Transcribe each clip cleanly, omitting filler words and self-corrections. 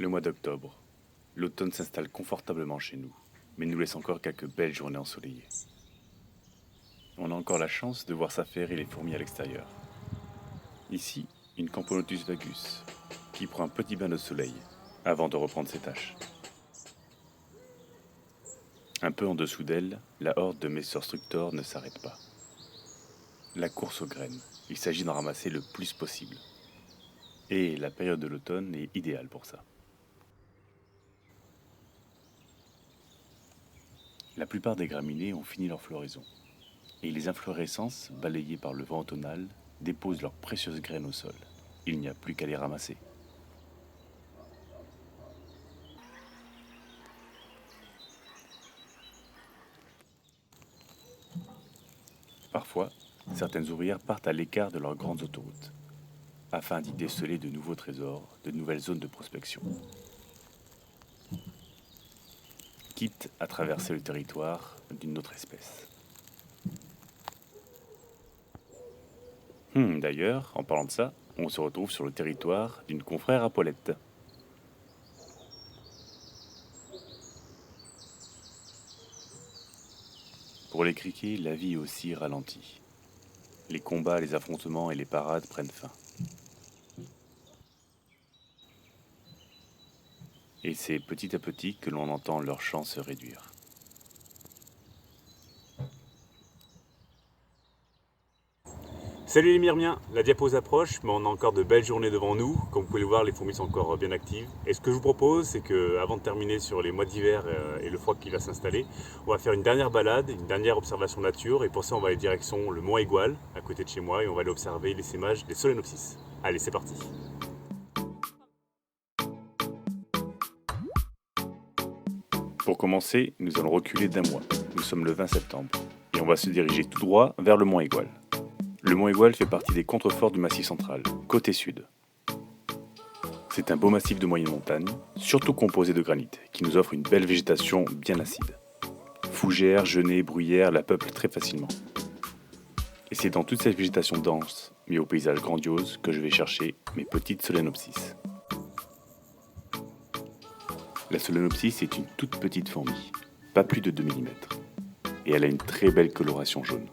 Le mois d'octobre. L'automne s'installe confortablement chez nous, mais nous laisse encore quelques belles journées ensoleillées. On a encore la chance de voir s'affairer les fourmis à l'extérieur. Ici, une Camponotus vagus, qui prend un petit bain de soleil avant de reprendre ses tâches. Un peu en dessous d'elle, la horde de Messor Structor ne s'arrête pas. La course aux graines, il s'agit d'en ramasser le plus possible. Et la période de l'automne est idéale pour ça. La plupart des graminées ont fini leur floraison, et les inflorescences, balayées par le vent automnal, déposent leurs précieuses graines au sol. Il n'y a plus qu'à les ramasser. Parfois, certaines ouvrières partent à l'écart de leurs grandes autoroutes, afin d'y déceler de nouveaux trésors, de nouvelles zones de prospection. Quitte à traverser le territoire d'une autre espèce. D'ailleurs, en parlant de ça, on se retrouve sur le territoire d'une confrère à Paulette. Pour les criquets, la vie aussi ralentit. Les combats, les affrontements et les parades prennent fin. Et c'est petit à petit que l'on entend leur chant se réduire. Salut les myrmiens, la diapo approche, mais on a encore de belles journées devant nous. Comme vous pouvez le voir, les fourmis sont encore bien actives. Et ce que je vous propose, c'est que, avant de terminer sur les mois d'hiver et le froid qui va s'installer, on va faire une dernière balade, une dernière observation nature. Et pour ça, on va aller direction le mont Aigual, à côté de chez moi, et on va aller observer l'essaimage des Solenopsis. Allez, c'est parti. Pour commencer, nous allons reculer d'un mois. Nous sommes le 20 septembre. Et on va se diriger tout droit vers le mont Aigual. Le mont Aigual fait partie des contreforts du Massif central, côté sud. C'est un beau massif de moyenne montagne, surtout composé de granit, qui nous offre une belle végétation bien acide. Fougères, genêts, bruyères la peuplent très facilement. Et c'est dans toute cette végétation dense, mais au paysage grandiose, que je vais chercher mes petites Solenopsis. La Solenopsis est une toute petite fourmi, pas plus de 2 mm, et elle a une très belle coloration jaune.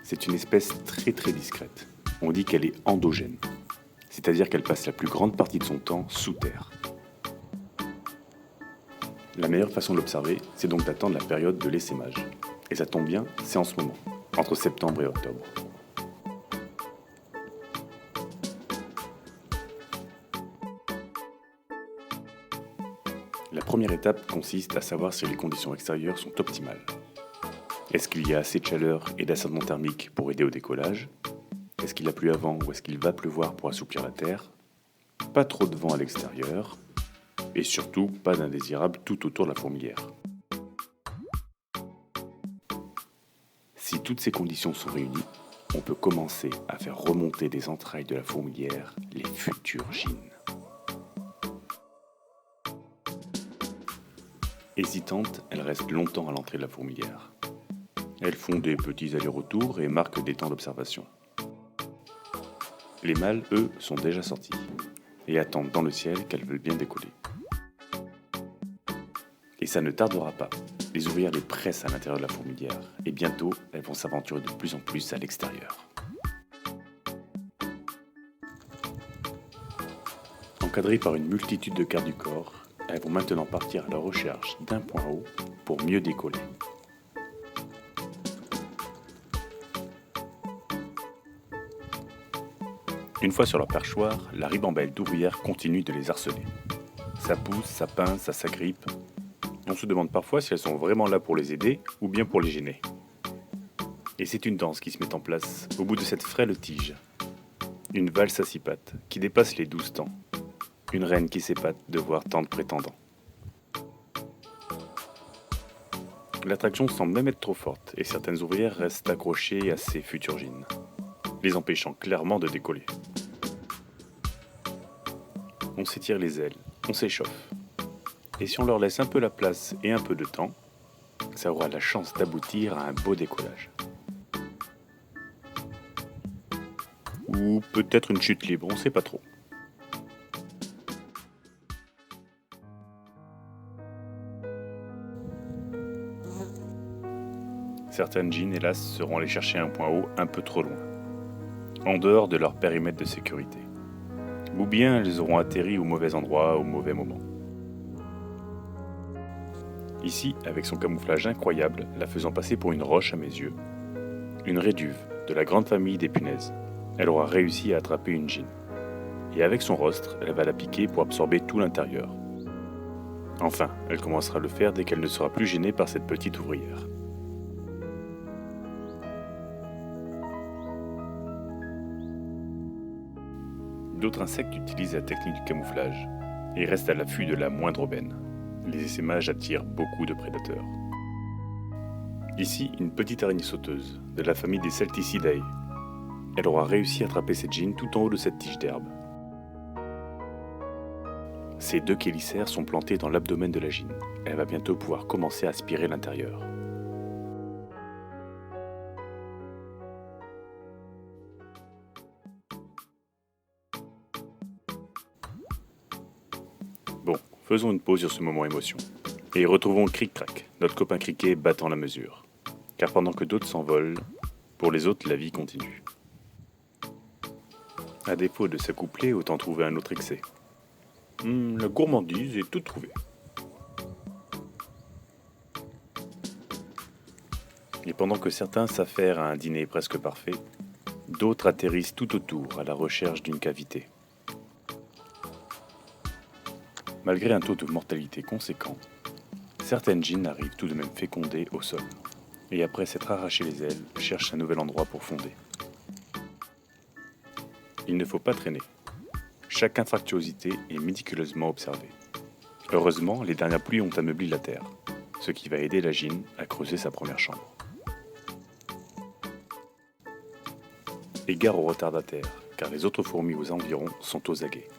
C'est une espèce très discrète. On dit qu'elle est endogène, c'est-à-dire qu'elle passe la plus grande partie de son temps sous terre. La meilleure façon de l'observer, c'est donc d'attendre la période de l'essaimage. Et ça tombe bien, c'est en ce moment, entre septembre et octobre. La première étape consiste à savoir si les conditions extérieures sont optimales. Est-ce qu'il y a assez de chaleur et d'ascendant thermique pour aider au décollage ? Est-ce qu'il a plu avant ou est-ce qu'il va pleuvoir pour assouplir la terre ? Pas trop de vent à l'extérieur. Et surtout, pas d'indésirables tout autour de la fourmilière. Si toutes ces conditions sont réunies, on peut commencer à faire remonter des entrailles de la fourmilière les futures gînes. Hésitantes, elles restent longtemps à l'entrée de la fourmilière. Elles font des petits allers-retours et marquent des temps d'observation. Les mâles, eux, sont déjà sortis et attendent dans le ciel qu'elles veulent bien décoller. Et ça ne tardera pas. Les ouvrières les pressent à l'intérieur de la fourmilière et bientôt, elles vont s'aventurer de plus en plus à l'extérieur. Encadrées par une multitude de quarts du corps, elles vont maintenant partir à la recherche d'un point haut pour mieux décoller. Une fois sur leur perchoir, la ribambelle d'ouvrières continue de les harceler. Ça pousse, ça pince, ça s'agrippe. On se demande parfois si elles sont vraiment là pour les aider ou bien pour les gêner. Et c'est une danse qui se met en place au bout de cette frêle tige. Une valse à 6 pattes qui dépasse les 12 temps. Une reine qui s'épate de voir tant de prétendants. L'attraction semble même être trop forte et certaines ouvrières restent accrochées à ces futures gînes, les empêchant clairement de décoller. On s'étire les ailes, on s'échauffe. Et si on leur laisse un peu la place et un peu de temps, ça aura la chance d'aboutir à un beau décollage. Ou peut-être une chute libre, on ne sait pas trop. Certaines djinns, hélas, seront allées chercher un point haut un peu trop loin, en dehors de leur périmètre de sécurité. Ou bien elles auront atterri au mauvais endroit au mauvais moment. Ici, avec son camouflage incroyable, la faisant passer pour une roche à mes yeux, une réduve de la grande famille des punaises, elle aura réussi à attraper une djinn. Et avec son rostre, elle va la piquer pour absorber tout l'intérieur. Enfin, elle commencera à le faire dès qu'elle ne sera plus gênée par cette petite ouvrière. D'autres insectes utilisent la technique du camouflage et restent à l'affût de la moindre aubaine. Les essaimages attirent beaucoup de prédateurs. Ici, une petite araignée sauteuse, de la famille des Celticidae. Elle aura réussi à attraper cette djinn tout en haut de cette tige d'herbe. Ces 2 chélicères sont plantés dans l'abdomen de la djinn. Elle va bientôt pouvoir commencer à aspirer l'intérieur. Bon, faisons une pause sur ce moment émotion. Et retrouvons Cric-Crac, notre copain criquet battant la mesure. Car pendant que d'autres s'envolent, pour les autres, la vie continue. À défaut de s'accoupler, autant trouver un autre excès. La gourmandise est toute trouvée. Et pendant que certains s'affairent à un dîner presque parfait, d'autres atterrissent tout autour à la recherche d'une cavité. Malgré un taux de mortalité conséquent, certaines djinns arrivent tout de même fécondées au sol, et après s'être arraché les ailes, cherchent un nouvel endroit pour fonder. Il ne faut pas traîner. Chaque infractuosité est méticuleusement observée. Heureusement, les dernières pluies ont ameubli la terre, ce qui va aider la djinn à creuser sa première chambre. Égard aux retardataires, car les autres fourmis aux environs sont aux aguets.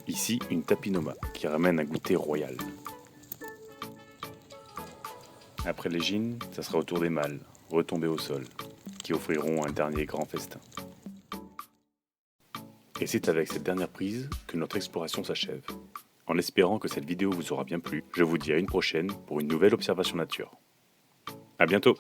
Ici, une tapinoma qui ramène un goûter royal. Après les djinns, ça sera au tour des mâles, retombés au sol, qui offriront un dernier grand festin. Et c'est avec cette dernière prise que notre exploration s'achève. En espérant que cette vidéo vous aura bien plu, je vous dis à une prochaine pour une nouvelle observation nature. À bientôt!